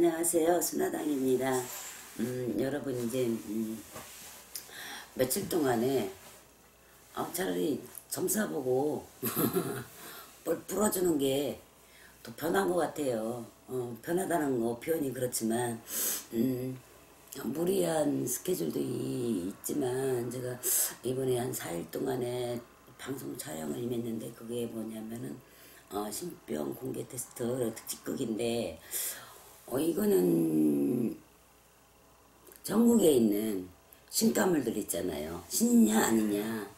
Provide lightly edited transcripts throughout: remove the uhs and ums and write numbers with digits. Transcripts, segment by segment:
안녕하세요. 순화당입니다. 여러분 이제 며칠 동안에 차라리 점사보고 뭘 풀어주는 게 더 편한 것 같아요. 편하다는 거 표현이 그렇지만 무리한 스케줄도 있지만 제가 이번에 한 4일 동안에 방송 촬영을 임했는데 그게 뭐냐면은 신병 공개 테스트 특집극인데 이거는 전국에 있는 신가물들 있잖아요. 신이냐 아니냐,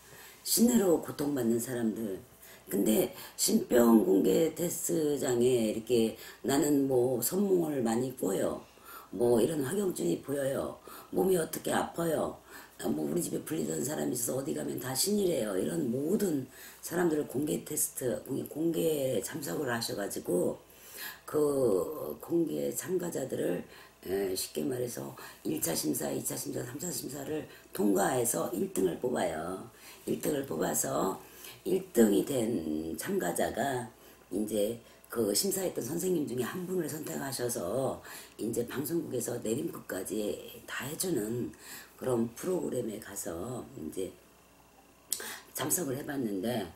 신으로 고통받는 사람들. 근데 신병 공개 테스트장에 이렇게 나는 뭐 선몽을 많이 꿔요. 뭐 이런 확용증이 보여요. 몸이 어떻게 아파요. 뭐 우리 집에 불리던 사람이 있어서 어디 가면 다 신이래요. 이런 모든 사람들을 공개 테스트, 공개 참석을 하셔가지고 그 공개 참가자들을 쉽게 말해서 1차 심사, 2차 심사, 3차 심사를 통과해서 1등을 뽑아요. 1등을 뽑아서 1등이 된 참가자가 이제 그 심사했던 선생님 중에 한 분을 선택하셔서 이제 방송국에서 내림끝까지 다 해주는 그런 프로그램에 가서 이제 참석을 해봤는데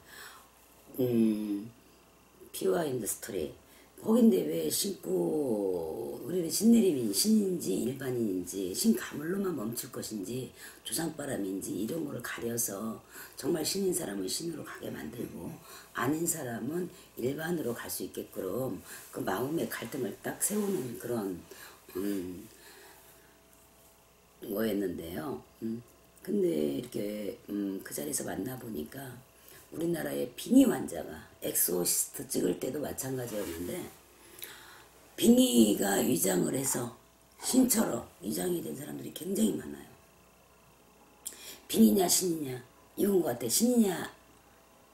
피와 인더스토리 거긴데 왜 신고 우리는 신내림이 신인지 일반인인지 신가물로만 멈출 것인지 조상바람인지 이런 거를 가려서 정말 신인 사람은 신으로 가게 만들고 아닌 사람은 일반으로 갈 수 있게끔 그 마음의 갈등을 딱 세우는 그런 거였는데요. 근데 이렇게 그 자리에서 만나보니까 우리나라의 빙의 환자가 엑소시스트 찍을 때도 마찬가지였는데 빙의가 위장을 해서 신처럼 위장이 된 사람들이 굉장히 많아요. 빙의냐 신이냐 이건 것 같아. 신이냐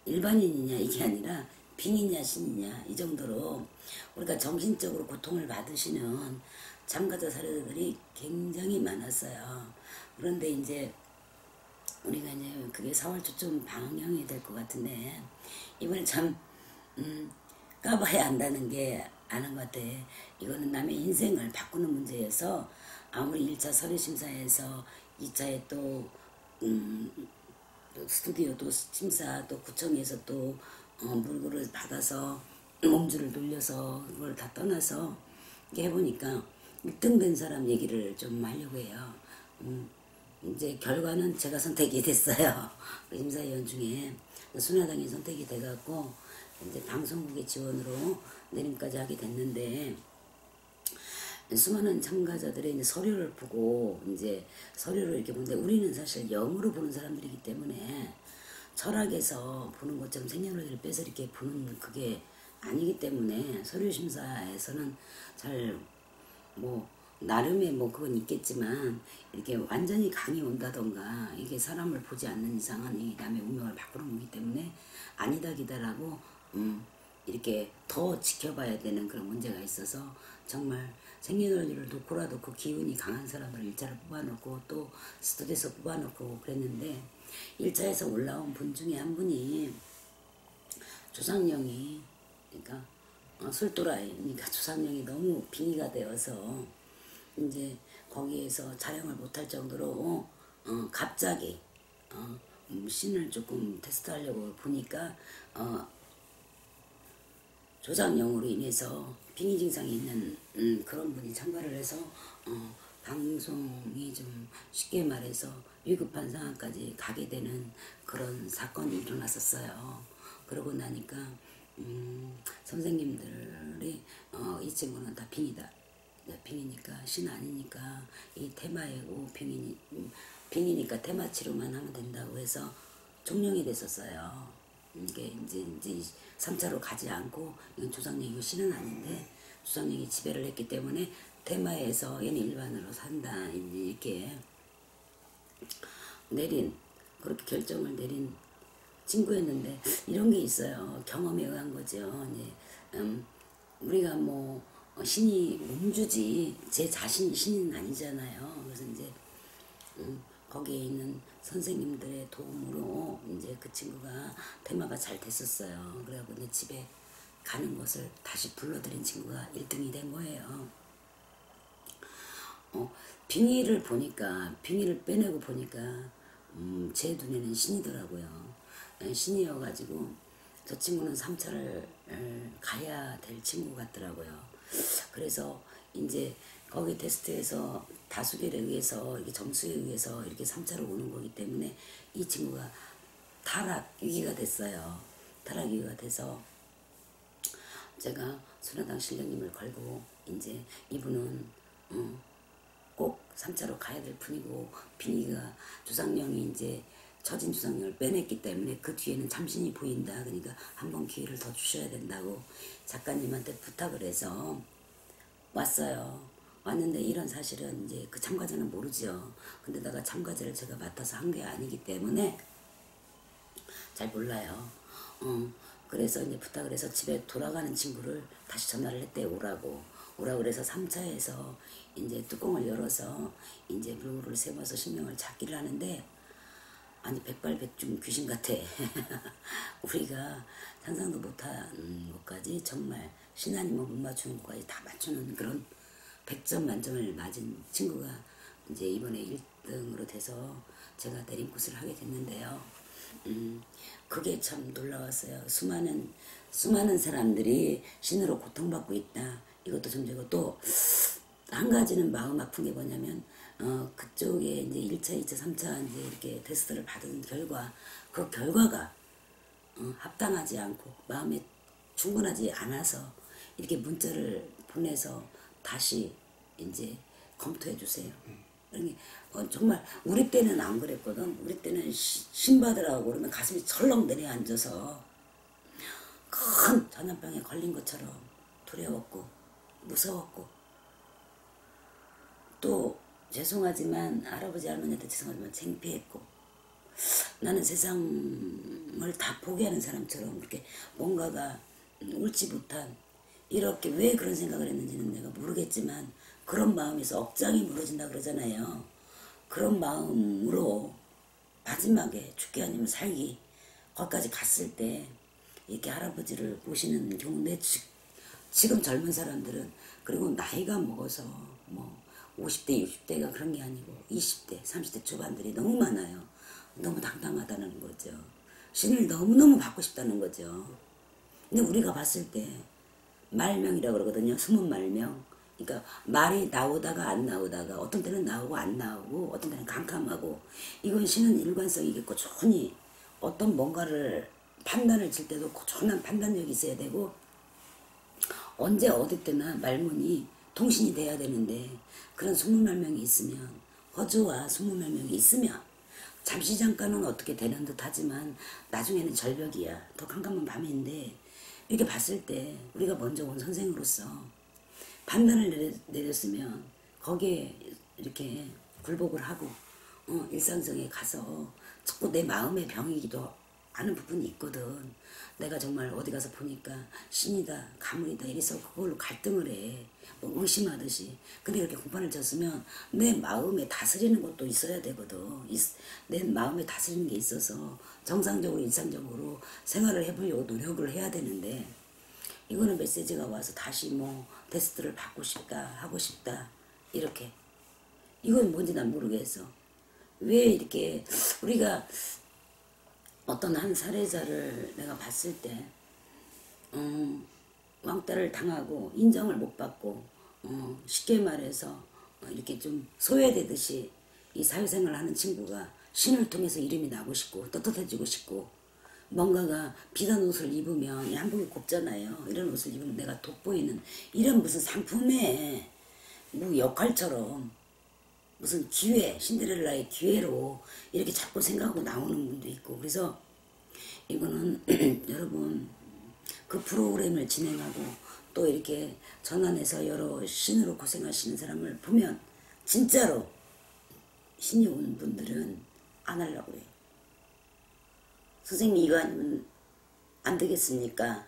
일반인이냐 이게 아니라 빙의냐 신이냐 이 정도로 우리가 정신적으로 고통을 받으시는 참가자 사례들이 굉장히 많았어요. 그런데 이제 우리가 이제 그게 4월 초쯤 방영이 될 것 같은데 이번에 참 까봐야 안다는 게 아는 것 같아. 이거는 남의 인생을 바꾸는 문제여서 아무리 1차 서류 심사에서 2차에 또 스튜디오 또 심사 또 구청에서 또 물건을 받아서 몸주를 돌려서 그걸 다 떠나서 이렇게 해보니까 1등 된 사람 얘기를 좀 하려고 해요. 이제 결과는 제가 선택이 됐어요. 심사위원 중에 순화당이 선택이 돼갖고 이제 방송국의 지원으로 내림까지 하게 됐는데 수많은 참가자들의 이제 서류를 보고 이제 서류를 이렇게 보는데 우리는 사실 영으로 보는 사람들이기 때문에 철학에서 보는 것처럼 생년월일을 빼서 이렇게 보는 그게 아니기 때문에 서류 심사에서는 잘 뭐 나름의 뭐 그건 있겠지만 이렇게 완전히 강이 온다던가 이게 사람을 보지 않는 이상은 이 남의 운명을 바꾸는 거기 때문에 아니다 기다라고 이렇게 더 지켜봐야 되는 그런 문제가 있어서 정말 생년월일을 놓고라도 그 기운이 강한 사람을 1차를 뽑아놓고 또 스튜디오에서 뽑아놓고 그랬는데 1차에서 올라온 분 중에 한 분이 조상령이 그러니까 술도라이니까 조상령이 너무 빙의가 되어서 이제 거기에서 촬영을 못할 정도로 갑자기 신을 조금 테스트하려고 보니까 조상령으로 인해서 빙의 증상이 있는 그런 분이 참가를 해서 방송이 좀 쉽게 말해서 위급한 상황까지 가게 되는 그런 사건이 일어났었어요. 그러고 나니까 선생님들이 이 친구는 다 빙의다. 빙의니까 신 아니니까 이 테마이고 빙의니까 테마 치료만 하면 된다고 해서 종령이 됐었어요. 이게 이제 3차로 가지 않고 이건 조상령이고 신은 아닌데 조상령이 지배를 했기 때문에 테마에서 얘는 일반으로 산다 이렇게 그렇게 결정을 내린 친구였는데 이런 게 있어요. 경험에 의한 거죠. 이제 우리가 뭐 신이 몸주지 제 자신이 신은 아니잖아요. 그래서 이제 거기에 있는 선생님들의 도움으로 이제 그 친구가 테마가 잘 됐었어요. 그래갖고 이제 집에 가는 것을 다시 불러들인 친구가 1등이 된 거예요. 빙의를 보니까, 빙의를 빼내고 보니까 제 눈에는 신이더라고요. 신이어가지고 저 친구는 3차를 가야 될 친구 같더라고요. 그래서 이제 거기 테스트에서 다수결에 의해서 이게 점수에 의해서 이렇게 3차로 오는 거기 때문에 이 친구가 타락 위기가 됐어요. 타락 위기가 돼서 제가 순화당 신령님을 걸고 이제 이분은 꼭 3차로 가야 될 뿐이고 빙의가 주상령이 이제 처진 주상령을 빼냈기 때문에 그 뒤에는 참신이 보인다. 그러니까 한번 기회를 더 주셔야 된다고 작가님한테 부탁을 해서 왔어요. 왔는데 이런 사실은 이제 그 참가자는 모르죠. 근데 내가 참가자를 제가 맡아서 한 게 아니기 때문에 잘 몰라요. 그래서 이제 부탁을 해서 집에 돌아가는 친구를 다시 전화를 했대. 오라고 그래서 3차에서 이제 뚜껑을 열어서 이제 물물을 세워서 신명을 찾기를 하는데, 아니 백발백중 귀신 같아. 우리가 상상도 못한 것까지 정말 신하님은 못 맞추는 것까지 다 맞추는 그런 100점 만점을 맞은 친구가 이제 이번에 1등으로 돼서 제가 내림굿을 하게 됐는데요. 그게 참 놀라웠어요. 수많은 사람들이 신으로 고통받고 있다. 이것도 점지고 또 한 가지는 마음 아픈 게 뭐냐면 그쪽에 이제 1차, 2차, 3차 이제 이렇게 테스트를 받은 결과 그 결과가 합당하지 않고 마음에 충분하지 않아서 이렇게 문자를 보내서 다시 이제 검토해 주세요. 정말 우리 때는 안 그랬거든. 우리 때는 신받으라고 그러면 가슴이 철렁 내려앉아서 큰 전염병에 걸린 것처럼 두려웠고 무서웠고, 또 죄송하지만 할아버지 할머니한테 죄송하지만 창피했고, 나는 세상을 다 포기하는 사람처럼 그렇게 뭔가가 옳지 못한, 이렇게 왜 그런 생각을 했는지는 내가 모르겠지만 그런 마음에서 억장이 무너진다 그러잖아요. 그런 마음으로 마지막에 죽기 아니면 살기 거기까지 갔을 때 이렇게 할아버지를 모시는 경우인데, 지금 젊은 사람들은 그리고 나이가 먹어서 뭐 50대 60대가 그런 게 아니고 20대 30대 초반들이 너무 많아요. 너무 당당하다는 거죠. 신을 너무너무 받고 싶다는 거죠. 근데 우리가 봤을 때 말명이라고 그러거든요. 숨은 말명. 그러니까 말이 나오다가 안 나오다가 어떤 때는 나오고 안 나오고 어떤 때는 캄캄하고, 이건 신은 일관성이 있고 꾸준히 어떤 뭔가를 판단을 질 때도 꾸준한 판단력이 있어야 되고, 언제 어디 때나 말문이 통신이 돼야 되는데 그런 소문말명이 있으면, 허주와 소문말명이 있으면 잠시 잠깐은 어떻게 되는 듯 하지만 나중에는 절벽이야. 더 캄캄한 밤인데 이렇게 봤을 때 우리가 먼저 온 선생으로서 판단을 내렸으면 거기에 이렇게 굴복을 하고 일상성에 가서 자꾸 내 마음의 병이기도 하는 부분이 있거든. 내가 정말 어디 가서 보니까 신이다 가물이다 이래서 그걸로 갈등을 해. 뭐 의심하듯이. 근데 이렇게 공판을 쳤으면 내 마음에 다스리는 것도 있어야 되거든. 내 마음에 다스리는 게 있어서 정상적으로 일상적으로 생활을 해보려고 노력을 해야 되는데, 이거는 메시지가 와서 다시 뭐 테스트를 받고 싶다 하고 싶다 이렇게. 이건 뭔지 난 모르겠어. 왜 이렇게 우리가 어떤 한 사례자를 내가 봤을 때 왕따를 당하고 인정을 못 받고 쉽게 말해서 이렇게 좀 소외되듯이 이 사회생활을 하는 친구가 신을 통해서 이름이 나고 싶고 떳떳해지고 싶고, 뭔가가 비단 옷을 입으면 한복이 곱잖아요. 이런 옷을 입으면 내가 돋보이는 이런 무슨 상품의 뭐 역할처럼 무슨 기회, 신데렐라의 기회로 이렇게 자꾸 생각하고 나오는 분도 있고, 그래서 이거는 여러분 그 프로그램을 진행하고 또 이렇게 전환해서 여러 신으로 고생하시는 사람을 보면 진짜로 신이 온 분들은 안 하려고 해요. 선생님 이거 아니면 안 되겠습니까?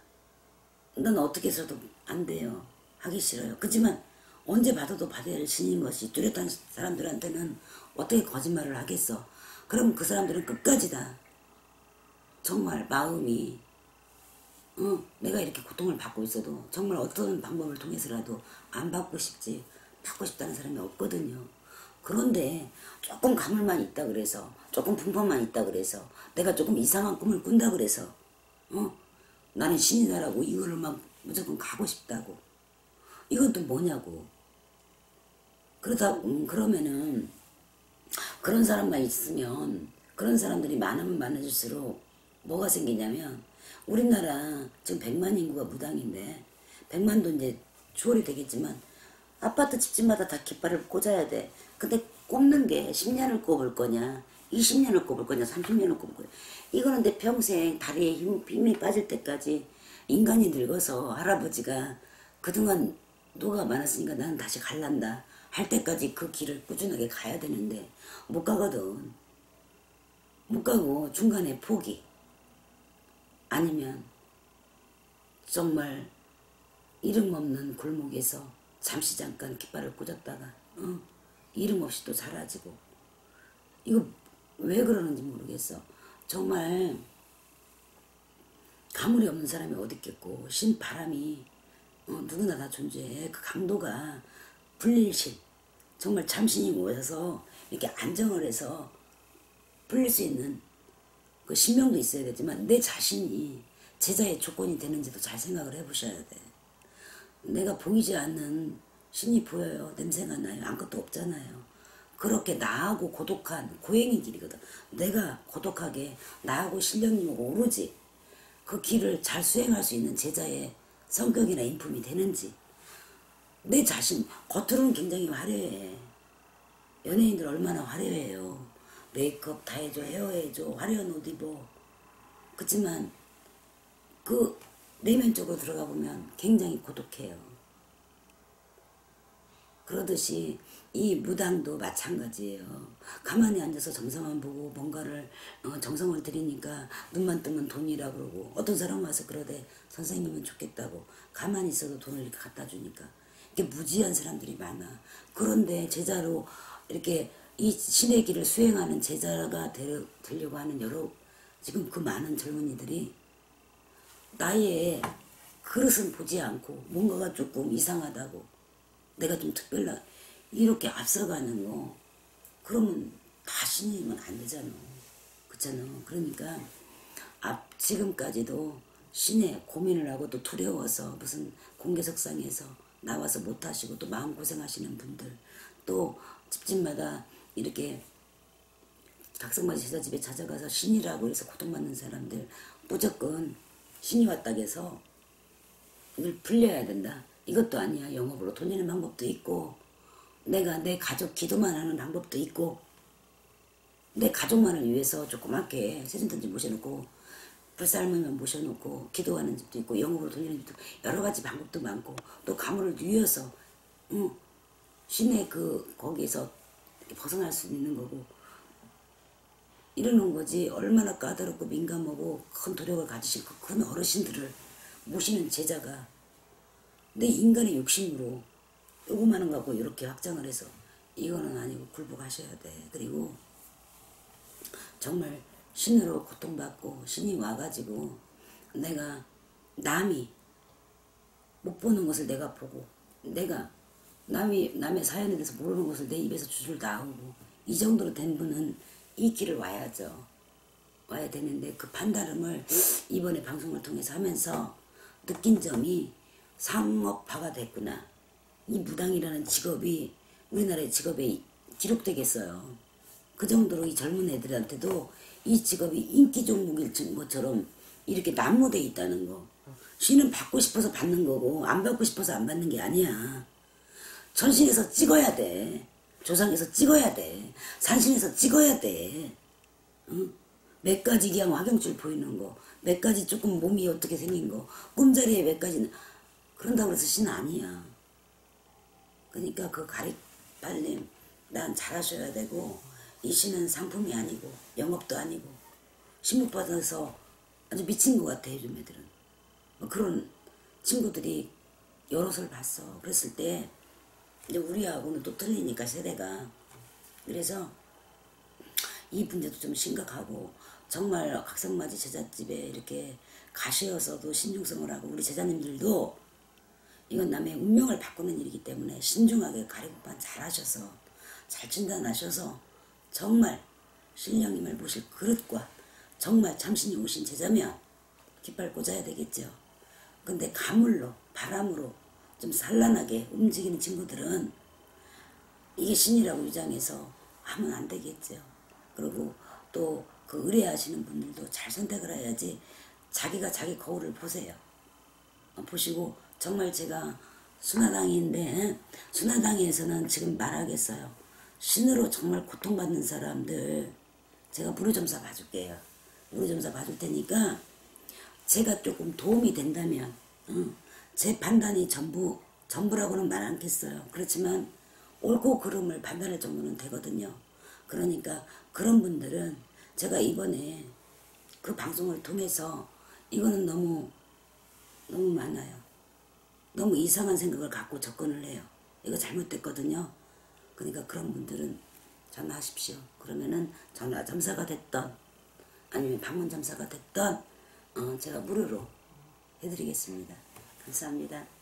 난 어떻게 해서도 안 돼요. 하기 싫어요. 그렇지만 언제 받아도 받아야 할 신인 것이 뚜렷한 사람들한테는 어떻게 거짓말을 하겠어. 그럼 그 사람들은 끝까지다. 정말 마음이 내가 이렇게 고통을 받고 있어도 정말 어떤 방법을 통해서라도 안 받고 싶지. 받고 싶다는 사람이 없거든요. 그런데 조금 가물만 있다 그래서, 조금 분포만 있다 그래서, 내가 조금 이상한 꿈을 꾼다 그래서 나는 신이다라고 이거를 막 무조건 가고 싶다고. 이건 또 뭐냐고. 그러면은 그런 사람만 있으면, 그런 사람들이 많으면 많아질수록 뭐가 생기냐면, 우리나라 지금 100만 인구가 무당인데 100만도 이제 추월이 되겠지만 아파트 집집마다 다 깃발을 꽂아야 돼. 근데 꼽는 게 10년을 꼽을 거냐, 20년을 꼽을 거냐, 30년을 꼽을 거냐. 이거는 내 평생 다리에 힘이 빠질 때까지, 인간이 늙어서 할아버지가 그동안 노가 많았으니까 나는 다시 갈란다 할 때까지 그 길을 꾸준하게 가야 되는데 못 가거든. 못 가고 중간에 포기, 아니면 정말 이름 없는 골목에서 잠시 잠깐 깃발을 꽂았다가 이름 없이 또 사라지고. 이거 왜 그러는지 모르겠어. 정말 가물이 없는 사람이 어디 있겠고, 신바람이 누구나 다 존재해. 그 강도가 불릴신, 정말 참신이 모여서 이렇게 안정을 해서 불릴 수 있는 그 신명도 있어야 되지만, 내 자신이 제자의 조건이 되는지도 잘 생각을 해보셔야 돼. 내가 보이지 않는 신이 보여요. 냄새가 나요. 아무것도 없잖아요. 그렇게 나하고 고독한 고행의 길이거든. 내가 고독하게 나하고 신령님하고 오로지 그 길을 잘 수행할 수 있는 제자의 성격이나 인품이 되는지. 내 자신, 겉으로는 굉장히 화려해. 연예인들 얼마나 화려해요. 메이크업 다 해줘, 헤어 해줘, 화려한 옷 입어. 그렇지만 그 내면적으로 들어가 보면 굉장히 고독해요. 그러듯이 이 무당도 마찬가지예요. 가만히 앉아서 정성만 보고 뭔가를 정성을 들이니까 눈만 뜨면 돈이라 그러고, 어떤 사람 와서 그러대, 선생님이면 좋겠다고. 가만히 있어도 돈을 이렇게 갖다 주니까. 이게 무지한 사람들이 많아. 그런데 제자로 이렇게 이 신의 길을 수행하는 제자가 되려고 하는 여러, 지금 그 많은 젊은이들이 나의 그릇은 보지 않고 뭔가가 조금 이상하다고, 내가 좀 특별하다 이렇게 앞서가는 거, 그러면 다 신이면 안 되잖아. 그렇잖아. 그러니까 지금까지도 신의 고민을 하고 또 두려워서 무슨 공개석상에서 나와서 못하시고 또 마음고생하시는 분들, 또 집집마다 이렇게 각성마지 제자집에 찾아가서 신이라고 해서 고통받는 사람들, 무조건 신이 왔다고 해서 이걸 불려야 된다, 이것도 아니야. 영업으로 돈 내는 방법도 있고, 내가 내 가족 기도만 하는 방법도 있고, 내 가족만을 위해서 조그맣게 세진단지 모셔놓고 불살물면 모셔놓고 기도하는 집도 있고, 영업으로 돈 내는 집도 있고, 여러 가지 방법도 많고, 또 가물을 누여서 신의 거기에서 벗어날 수 있는 거고, 이러는 거지. 얼마나 까다롭고 민감하고 큰 도력을 가지신 그 큰 어르신들을 모시는 제자가 내 인간의 욕심으로 요거만한 거 갖고 이렇게 확장을 해서, 이거는 아니고 굴복하셔야 돼. 그리고 정말 신으로 고통받고 신이 와가지고 내가 남이 못 보는 것을 내가 보고, 내가 남의 사연에 대해서 모르는 것을 내 입에서 줄줄 나오고, 이 정도로 된 분은 이 길을 와야죠. 와야 되는데, 그 판단을 이번에 방송을 통해서 하면서 느낀 점이, 상업화가 됐구나. 이 무당이라는 직업이 우리나라의 직업에 기록되겠어요. 그 정도로 이 젊은 애들한테도 이 직업이 인기 종목일 것처럼 이렇게 난무돼 있다는 거. 신은 받고 싶어서 받는 거고, 안 받고 싶어서 안 받는 게 아니야. 전신에서 찍어야 돼. 조상에서 찍어야 돼. 산신에서 찍어야 돼. 응? 몇 가지 그냥 화경줄 보이는 거, 몇 가지 조금 몸이 어떻게 생긴 거, 꿈자리에 몇 가지는, 그런다고 해서 신 아니야. 그러니까 그 가리팔림 난 잘하셔야 되고, 이 신은 상품이 아니고 영업도 아니고 신문 받아서 아주 미친 것 같아. 요즘 애들은 그런 친구들이 여럿을 봤어. 그랬을 때 이제 우리하고는 또 틀리니까 세대가. 그래서 이 문제도 좀 심각하고, 정말 각성맞이 제잣집에 이렇게 가시어서도 신중성을 하고, 우리 제자님들도 이건 남의 운명을 바꾸는 일이기 때문에 신중하게 가리국반 잘 하셔서 잘 진단하셔서 정말 신령님을 모실 그릇과 정말 참신이 오신 제자면 깃발 꽂아야 되겠죠. 근데 가물로 바람으로 좀 산란하게 움직이는 친구들은 이게 신이라고 주장해서 하면 안 되겠죠. 그리고 또 그 의뢰하시는 분들도 잘 선택을 해야지. 자기가 자기 거울을 보세요. 보시고 정말 제가 순화당인데 순화당에서는 지금 말하겠어요. 신으로 정말 고통받는 사람들 제가 무료점사 봐줄게요. 무료점사 봐줄 테니까 제가 조금 도움이 된다면 제 판단이 전부라고는 말 않겠어요. 그렇지만 옳고 그름을 판단할 정도는 되거든요. 그러니까 그런 분들은 제가 이번에 그 방송을 통해서 이거는 너무 많아요. 너무 이상한 생각을 갖고 접근을 해요. 이거 잘못됐거든요. 그러니까 그런 분들은 전화하십시오. 그러면은 전화점사가 됐던 아니면 방문점사가 됐던 제가 무료로 해드리겠습니다. 감사합니다.